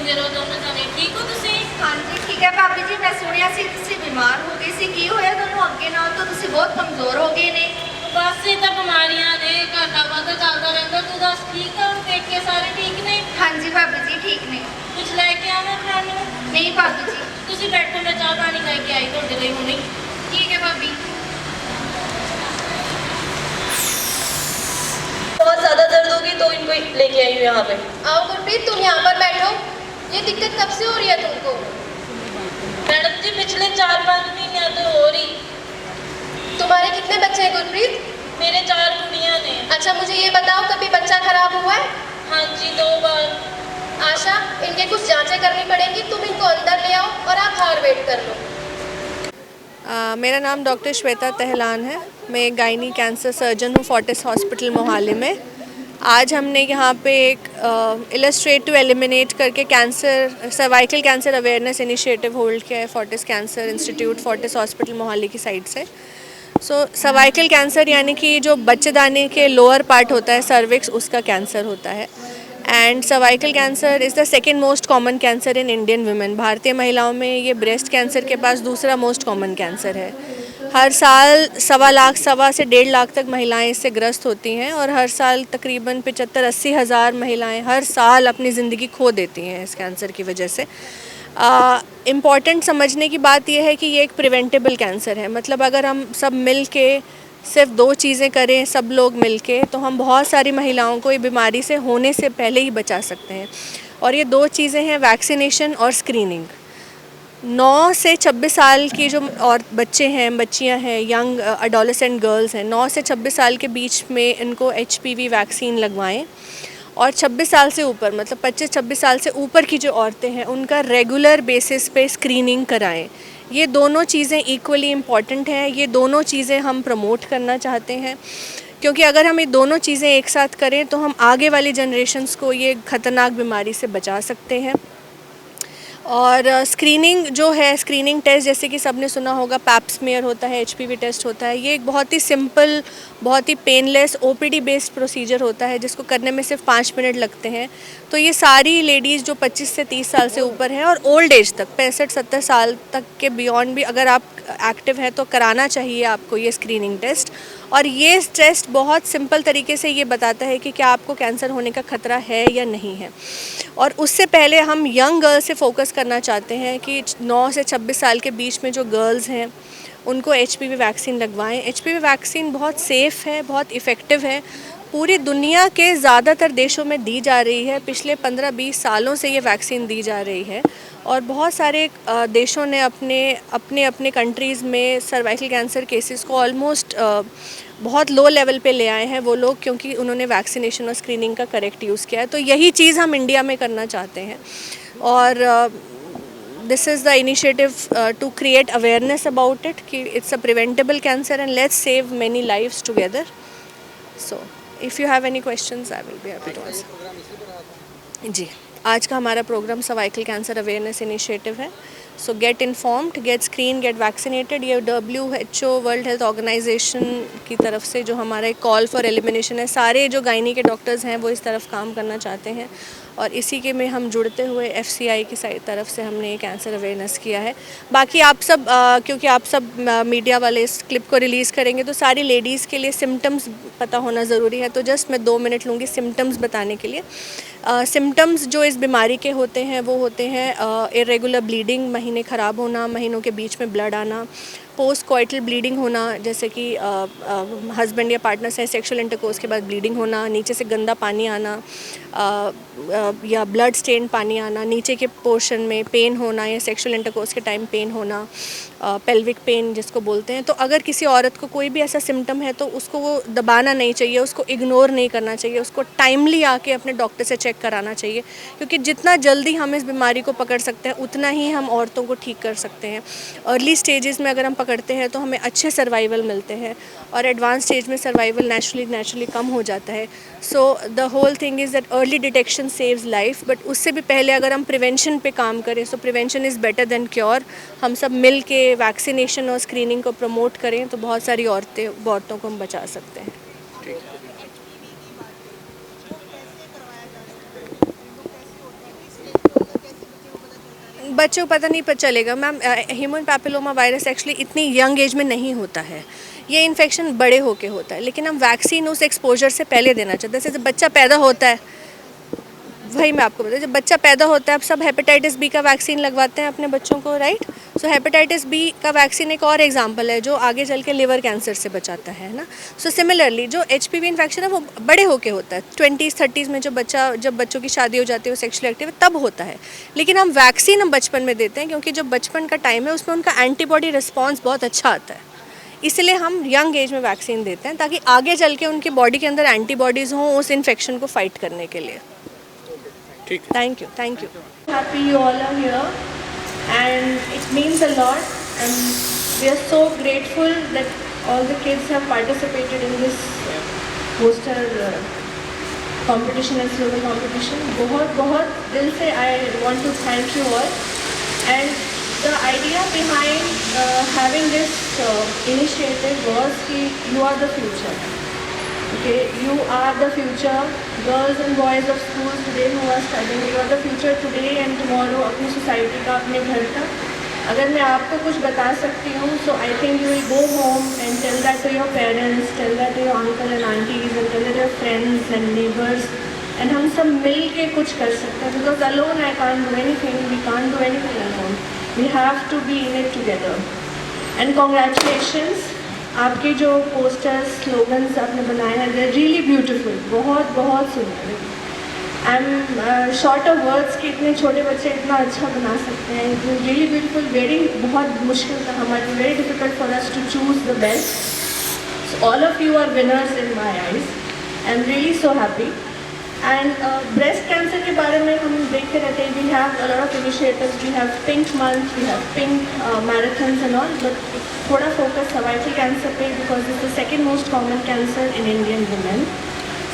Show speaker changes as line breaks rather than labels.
जींदे रहो दोनों जने। ठीक हो तुसी?
हाँ जी ठीक है भाभी जी, मैं सुनिया सी तुसी बीमार हो गई सी, की होया तुहानू अगे नाल तो तुसी बहुत कमजोर हो गए ने।
बस ये तो बीमारियां ने, घर का वादा चलता रहता। तू दस ठीक है? हम देख के सारे ठीक ने?
हाँ जी भाभी जी ठीक ने।
कुछ लेके आवां खाने?
नहीं भाभी जी।
तुसी बैठो, मैं चाह पानी लेके आई तुहाडे लई हुणी।
ठीक है भाभी।
बहुत ज्यादा दर्द होगी तो इनको लेके आई हूँ यहाँ पे।
आओ गुरप्रीत तुम यहाँ पर बैठो। ये दिक्कत कब से हो रही है तुमको?
मैडम जी पिछले 4-5 महीने तो हो रही।
तुम्हारे कितने बच्चे हैं गुरप्रीत?
मेरे 4 कुड़ियाँ ने।
अच्छा मुझे ये बताओ, कभी बच्चा खराब हुआ है?
हाँ जी 2 बार।
आशा, इनके कुछ जांचें करनी पड़ेंगी, तुम इनको अंदर ले आओ और आप बाहर वेट कर लो।
मेरा नाम डॉक्टर श्वेता तहलान है। मैं एक गायनी कैंसर सर्जन हूँ फोर्टिस हॉस्पिटल मोहाली में। आज हमने यहाँ पे एक इलस्ट्रेट टू एलिमिनेट करके cancer cervical cancer awareness initiative hold किया है Fortis cancer institute Fortis hospital Mohali की साइड से। सर्वाइकल कैंसर यानी कि जो बच्चेदानी के लोअर पार्ट होता है सर्विक्स, उसका कैंसर होता है। And cervical cancer is the second most common cancer in Indian women. भारतीय महिलाओं में ये ब्रेस्ट कैंसर के पास दूसरा मोस्ट कॉमन कैंसर है। हर साल 1.25 से 1.5 लाख तक महिलाएं इससे ग्रस्त होती हैं और हर साल तकरीबन 75-80 हज़ार महिलाएं हर साल अपनी ज़िंदगी खो देती हैं इस कैंसर की वजह से। इम्पॉर्टेंट समझने की बात यह है कि ये एक प्रिवेंटेबल कैंसर है। मतलब अगर हम सब मिल के सिर्फ 2 चीज़ें करें, सब लोग मिल के, तो हम बहुत सारी महिलाओं को ये बीमारी से होने से पहले ही बचा सकते हैं। और ये 2 चीज़ें हैं, वैक्सीनेशन और स्क्रीनिंग। 9 से 26 साल की जो और बच्चे हैं, बच्चियां हैं, यंग एडोलेसेंट गर्ल्स हैं, 9 से 26 साल के बीच में इनको HPV वैक्सीन लगवाएं। और 26 साल से ऊपर, मतलब 25-26 साल से ऊपर की जो औरतें हैं उनका रेगुलर बेसिस पे स्क्रीनिंग कराएं। ये दोनों चीज़ें इक्वली इम्पॉर्टेंट हैं। ये दोनों चीज़ें हम प्रमोट करना चाहते हैं, क्योंकि अगर हम ये दोनों चीज़ें एक साथ करें तो हम आगे वाली जनरेशन्स को ये ख़तरनाक बीमारी से बचा सकते हैं। और स्क्रीनिंग जो है, स्क्रीनिंग टेस्ट जैसे कि सबने सुना होगा, पैप स्मीयर होता है, HPV टेस्ट होता है। ये एक बहुत ही सिंपल, बहुत ही पेनलेस OPD बेस्ड प्रोसीजर होता है जिसको करने में सिर्फ 5 मिनट लगते हैं। तो ये सारी लेडीज़ जो 25 से 30 साल से ऊपर हैं और ओल्ड एज तक 65-70 साल तक के बियॉन्ड भी अगर आप एक्टिव हैं तो कराना चाहिए आपको ये स्क्रीनिंग टेस्ट। और ये टेस्ट बहुत सिंपल तरीके से ये बताता है कि क्या आपको कैंसर होने का खतरा है या नहीं है। और उससे पहले हम यंग गर्ल्स से फोकस करना चाहते हैं कि 9 से 26 साल के बीच में जो गर्ल्स हैं उनको HPV वैक्सीन लगवाएं। HPV वैक्सीन बहुत सेफ़ है, बहुत इफ़ेक्टिव है, पूरी दुनिया के ज़्यादातर देशों में दी जा रही है। पिछले 15-20 सालों से ये वैक्सीन दी जा रही है और बहुत सारे देशों ने अपने कंट्रीज़ में सर्वाइकल कैंसर केसेस को ऑलमोस्ट बहुत लो लेवल पे ले आए हैं वो लोग, क्योंकि उन्होंने वैक्सीनेशन और स्क्रीनिंग का करेक्ट यूज़ किया है। तो यही चीज़ हम इंडिया में करना चाहते हैं और this is the initiative to create awareness about it कि it's a preventable cancer and let's save many lives together. So if you have any questions I will be happy to answer. जी, आज का हमारा program cervical cancer awareness initiative है। So get informed, get screen, get vaccinated. ये WHO world health organization की तरफ से जो हमारा एक कॉल फॉर एलिमिनेशन है, सारे जो गायनी के डॉक्टर्स हैं वो इस तरफ काम करना चाहते हैं और इसी के में हम जुड़ते हुए FCI की साइड तरफ से हमने ये कैंसर अवेयरनेस किया है। बाकी आप सब क्योंकि आप सब मीडिया वाले इस क्लिप को रिलीज़ करेंगे तो सारी लेडीज़ के लिए सिम्टम्स पता होना ज़रूरी है। तो जस्ट मैं 2 मिनट लूँगी सिम्टम्स बताने के लिए। सिम्टम्स जो इस बीमारी के होते हैं वो होते हैं इरेगुलर ब्लीडिंग, महीने ख़राब होना, महीनों के बीच में ब्लड आना, पोस्ट कोइटल ब्लीडिंग होना, जैसे कि हस्बैंड या पार्टनर से सेक्सुअल इंटरकोर्स के बाद ब्लीडिंग होना, नीचे से गंदा पानी आना या ब्लड स्टेन पानी आना, नीचे के पोर्शन में पेन होना या सेक्सुअल इंटरकोर्स के टाइम पेन होना, पेल्विक पेन जिसको बोलते हैं। तो अगर किसी औरत को कोई भी ऐसा सिम्टम है तो उसको वो दबाना नहीं चाहिए, उसको इग्नोर नहीं करना चाहिए, उसको टाइमली आके अपने डॉक्टर से चेक कराना चाहिए, क्योंकि जितना जल्दी हम इस बीमारी को पकड़ सकते हैं उतना ही हम औरतों को ठीक कर सकते हैं। अर्ली स्टेजेस में अगर हम पकड़ते हैं तो हमें अच्छे सर्वाइवल मिलते हैं और एडवांस स्टेज में सर्वाइवल नेचुरली कम हो जाता है। So the whole thing is that early detection saves life, but उससे भी पहले अगर हम प्रिवेंशन पे काम करें, so prevention is better than cure. हम सब मिल के वैक्सीनेशन और स्क्रीनिंग को प्रमोट करें तो बहुत सारी औरतों को हम बचा सकते हैं। बच्चों को पता नहीं चलेगा ma'am. Human papilloma virus actually इतनी यंग एज में नहीं होता है, ये इन्फेक्शन बड़े होके होता है, लेकिन हम वैक्सीन उस एक्सपोजर से पहले देना चाहते हैं। जैसे जब बच्चा पैदा होता है, वही मैं आपको बताऊँ, जब बच्चा पैदा होता है अब सब हेपेटाइटिस बी का वैक्सीन लगवाते हैं अपने बच्चों को, राइट। सो हेपेटाइटिस बी का वैक्सीन एक और एग्जांपल है जो आगे चल के लिवर कैंसर से बचाता है ना। सो सिमिलरली जो HPV इन्फेक्शन है वो बड़े होके होता है, 20s-30s में जब बच्चों की शादी हो जाती है, वो सेक्सुअली एक्टिव तब होता है। लेकिन हम वैक्सीन हम बचपन में देते हैं क्योंकि जो बचपन का टाइम है उसमें उनका एंटीबॉडी रिस्पॉन्स बहुत अच्छा आता है, इसलिए हम यंग एज में वैक्सीन देते हैं ताकि आगे चल के उनकी बॉडी के अंदर एंटीबॉडीज़ हों उस इन्फेक्शन को फाइट करने के लिए। Thank you.
Happy you all are here, and it means a lot, and we are so grateful that all the kids have participated in this poster competition and slogan competition. बहुत दिल से I want to thank you all, and the idea behind having this initiative was कि you are the future. Okay, you are the future, girls and boys of schools today who are studying. You are the future today and tomorrow अपनी society का, अपने घर का। अगर मैं आपको कुछ बता सकती हूँ, so I think you will go home and tell that to your parents, tell that to your uncle and aunties, and tell that to your friends and neighbors. And हम सब मिल के कुछ कर सकते हैं, because alone I can't do anything. We can't do anything alone. We have to be in it together. And congratulations. आपके जो posters slogans आपने बनाए हैं, दे आर रियली ब्यूटीफुल, बहुत सुंदर। I am short of words कि इतने छोटे बच्चे इतना अच्छा बना सकते हैं। इट इज़ रियली ब्यूटीफुल, बहुत मुश्किल था हमारे लिए, very difficult for us to choose the best. So all of you are winners in my eyes. I am really so happy. And breast cancer के बारे में हम देखते रहते हैं, we have a lot of initiatives, we have pink month, we have pink marathons and all, but थोड़ा focus cervical cancer पे, because it's the second most common cancer in Indian women.